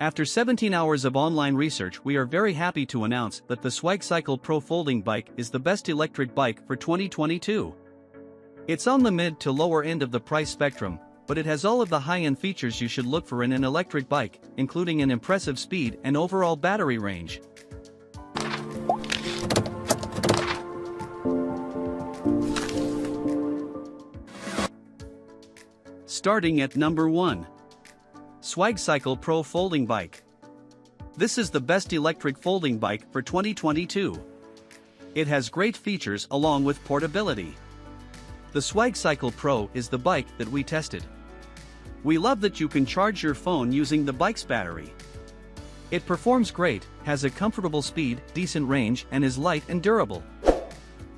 After 17 hours of online research, we are very happy to announce that the SwagCycle Pro folding bike is the best electric bike for 2022. It's on the mid to lower end of the price spectrum, but it has all of the high-end features you should look for in an electric bike, including an impressive speed and overall battery range. Starting at number 1. SwagCycle Pro Folding Bike. This is the best electric folding bike for 2022. It has great features along with portability. The SwagCycle Pro is the bike that we tested. We love that you can charge your phone using the bike's battery. It performs great, has a comfortable speed, decent range, and is light and durable.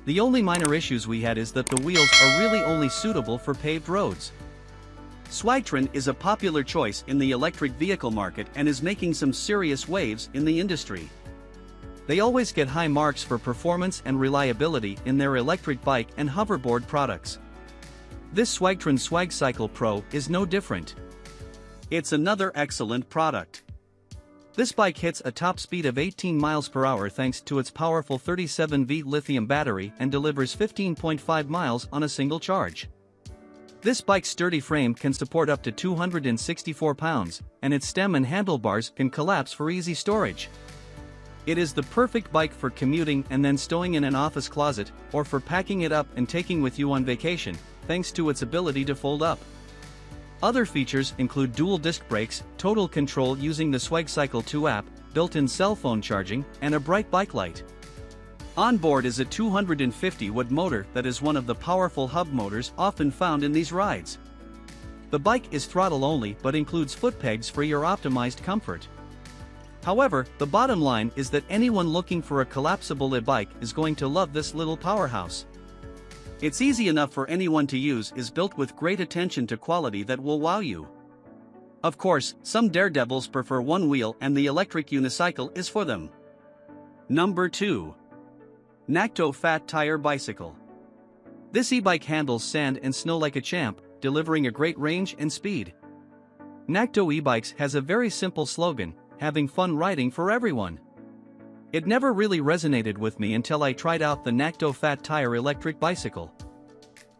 The only minor issues we had is that the wheels are really only suitable for paved roads. SwagTron is a popular choice in the electric vehicle market and is making some serious waves in the industry. They always get high marks for performance and reliability in their electric bike and hoverboard products. This SwagTron SwagCycle Pro is no different. It's another excellent product. This bike hits a top speed of 18 miles per hour thanks to its powerful 37V lithium battery and delivers 15.5 miles on a single charge. This bike's sturdy frame can support up to 264 pounds, and its stem and handlebars can collapse for easy storage. It is the perfect bike for commuting and then stowing in an office closet, or for packing it up and taking with you on vacation, thanks to its ability to fold up. Other features include dual disc brakes, total control using the SwagCycle 2 app, built-in cell phone charging, and a bright bike light. On board is a 250-watt motor that is one of the powerful hub motors often found in these rides. The bike is throttle-only but includes foot pegs for your optimized comfort. However, the bottom line is that anyone looking for a collapsible e-bike is going to love this little powerhouse. It's easy enough for anyone to use, is built with great attention to quality that will wow you. Of course, some daredevils prefer one wheel and the electric unicycle is for them. Number 2. NAKTO Fat Tire Bicycle. This e-bike handles sand and snow like a champ, delivering a great range and speed. NAKTO e-bikes has a very simple slogan, having fun riding for everyone. It never really resonated with me until I tried out the NAKTO Fat Tire electric bicycle.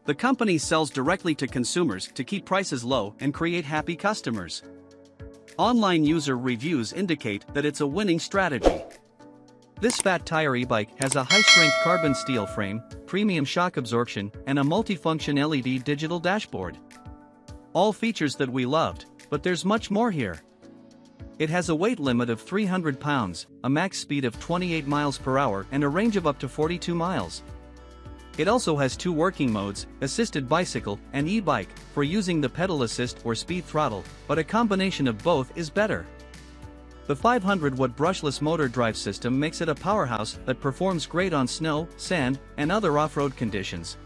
The company sells directly to consumers to keep prices low and create happy customers. Online user reviews indicate that it's a winning strategy. This fat tire e-bike has a high-strength carbon steel frame, premium shock absorption, and a multifunction LED digital dashboard. All features that we loved, but there's much more here. It has a weight limit of 300 pounds, a max speed of 28 miles per hour, and a range of up to 42 miles. It also has 2 working modes, assisted bicycle and e-bike, for using the pedal assist or speed throttle, but a combination of both is better. The 500-watt brushless motor drive system makes it a powerhouse that performs great on snow, sand, and other off-road conditions.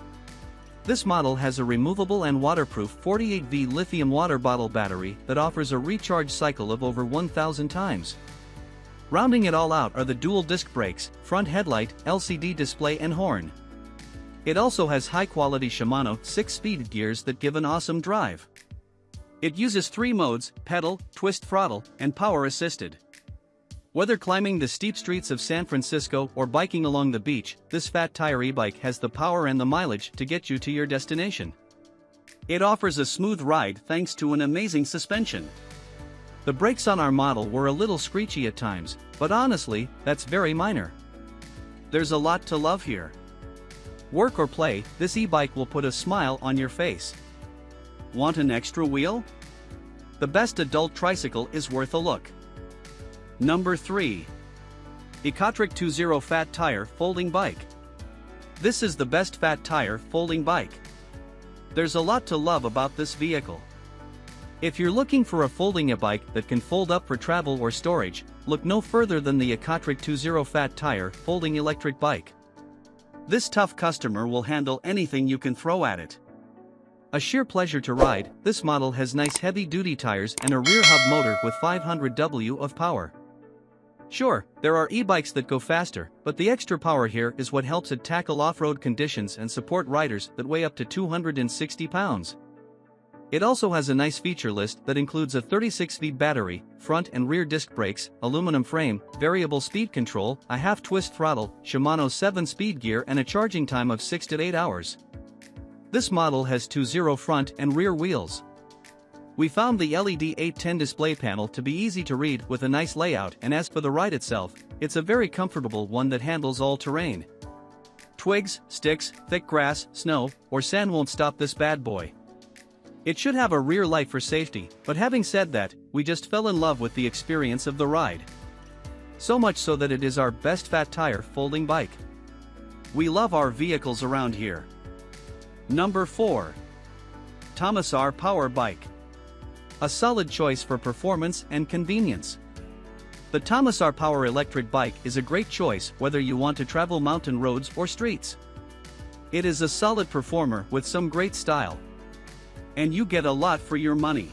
This model has a removable and waterproof 48V lithium water bottle battery that offers a recharge cycle of over 1,000 times. Rounding it all out are the dual disc brakes, front headlight, LCD display and horn. It also has high-quality Shimano 6-speed gears that give an awesome drive. It uses 3 modes: pedal, twist throttle, and power assisted. Whether climbing the steep streets of San Francisco or biking along the beach, this fat tire e-bike has the power and the mileage to get you to your destination. It offers a smooth ride thanks to an amazing suspension. The brakes on our model were a little screechy at times, but honestly, that's very minor. There's a lot to love here. Work or play, this e-bike will put a smile on your face. Want an extra wheel? The best adult tricycle is worth a look. Number 3. ECOTRIC 20 Fat Tire Folding Bike. This is the best fat tire folding bike. There's a lot to love about this vehicle. If you're looking for a folding e-bike that can fold up for travel or storage, look no further than the ECOTRIC 20 Fat Tire Folding Electric Bike. This tough customer will handle anything you can throw at it. A sheer pleasure to ride, this model has nice heavy-duty tires and a rear hub motor with 500 W of power. Sure, there are e-bikes that go faster, but the extra power here is what helps it tackle off-road conditions and support riders that weigh up to 260 pounds. It also has a nice feature list that includes a 36V battery, front and rear disc brakes, aluminum frame, variable speed control, a half-twist throttle, Shimano 7-speed gear and a charging time of 6 to 8 hours. This model has 2.0 front and rear wheels. We found the LED 810 display panel to be easy to read with a nice layout, and as for the ride itself, it's a very comfortable one that handles all terrain. Twigs, sticks, thick grass, snow, or sand won't stop this bad boy. It should have a rear light for safety, but having said that, we just fell in love with the experience of the ride. So much so that it is our best fat tire folding bike. We love our vehicles around here. Number 4. Tomasar Power Bike. A solid choice for performance and convenience. The Tomasar Power Electric Bike is a great choice whether you want to travel mountain roads or streets. It is a solid performer with some great style. And you get a lot for your money.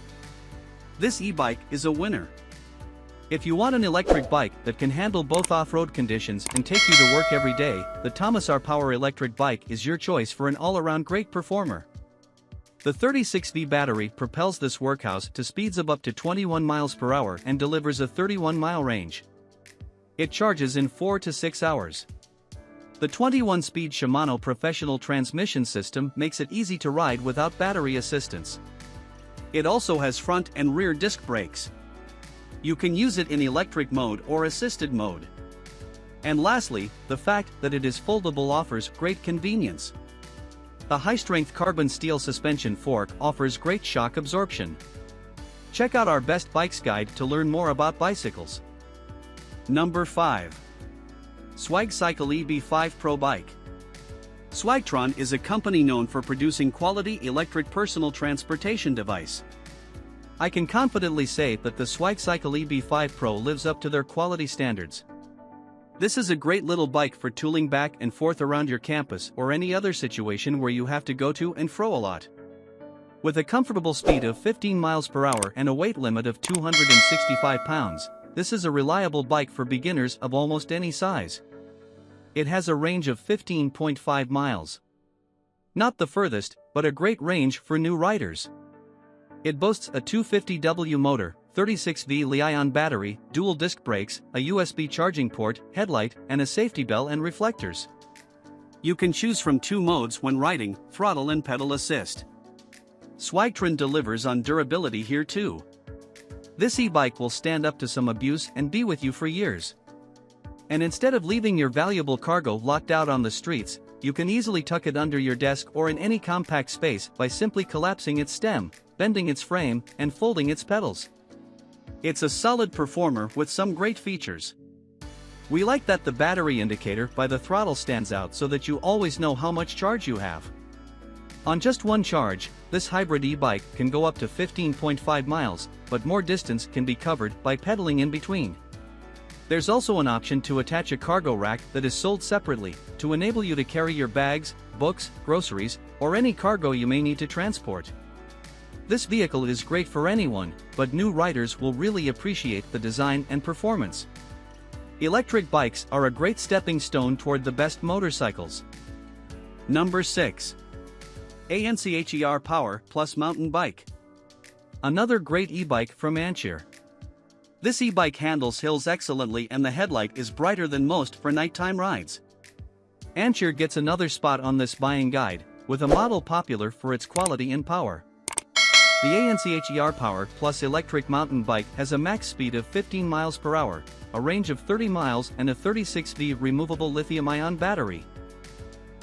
This e-bike is a winner. If you want an electric bike that can handle both off-road conditions and take you to work every day, the Tomasar Power Electric Bike is your choice for an all-around great performer. The 36V battery propels this workhorse to speeds of up to 21 miles per hour and delivers a 31-mile range. It charges in 4 to 6 hours. The 21-speed Shimano professional transmission system makes it easy to ride without battery assistance. It also has front and rear disc brakes. You can use it in electric mode or assisted mode. And lastly, the fact that it is foldable offers great convenience. The high-strength carbon steel suspension fork offers great shock absorption. Check out our best bikes guide to learn more about bicycles. Number 5. SwagCycle EB5 Pro Bike. Swagtron is a company known for producing quality electric personal transportation device. I can confidently say that the SwagCycle EB5 Pro lives up to their quality standards. This is a great little bike for tooling back and forth around your campus or any other situation where you have to go to and fro a lot. With a comfortable speed of 15 miles per hour and a weight limit of 265 pounds, this is a reliable bike for beginners of almost any size. It has a range of 15.5 miles. Not the furthest, but a great range for new riders. It boasts a 250W motor, 36V Li-ion battery, dual disc brakes, a USB charging port, headlight, and a safety bell and reflectors. You can choose from 2 modes when riding, throttle and pedal assist. Swagtron delivers on durability here too. This e-bike will stand up to some abuse and be with you for years. And instead of leaving your valuable cargo locked out on the streets, you can easily tuck it under your desk or in any compact space by simply collapsing its stem, bending its frame, and folding its pedals. It's a solid performer with some great features. We like that the battery indicator by the throttle stands out so that you always know how much charge you have. On just one charge, this hybrid e-bike can go up to 15.5 miles, but more distance can be covered by pedaling in between. There's also an option to attach a cargo rack that is sold separately, to enable you to carry your bags, books, groceries, or any cargo you may need to transport. This vehicle is great for anyone, but new riders will really appreciate the design and performance. Electric bikes are a great stepping stone toward the best motorcycles. Number 6. ANCHEER Power Plus Mountain Bike. Another great e-bike from ANCHEER. This e-bike handles hills excellently and the headlight is brighter than most for nighttime rides. ANCHEER gets another spot on this buying guide, with a model popular for its quality and power. The ANCHEER Power Plus electric mountain bike has a max speed of 15 miles per hour, a range of 30 miles and a 36V removable lithium-ion battery.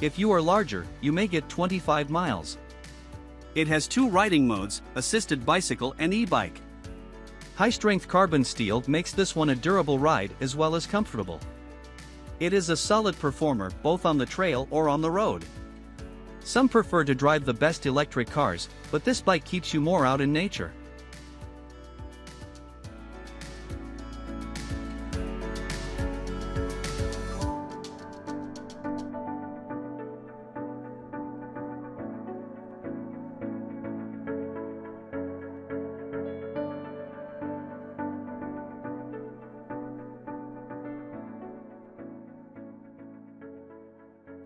If you are larger, you may get 25 miles. It has 2 riding modes, assisted bicycle and e-bike. High-strength carbon steel makes this one a durable ride as well as comfortable. It is a solid performer both on the trail or on the road. Some prefer to drive the best electric cars, but this bike keeps you more out in nature.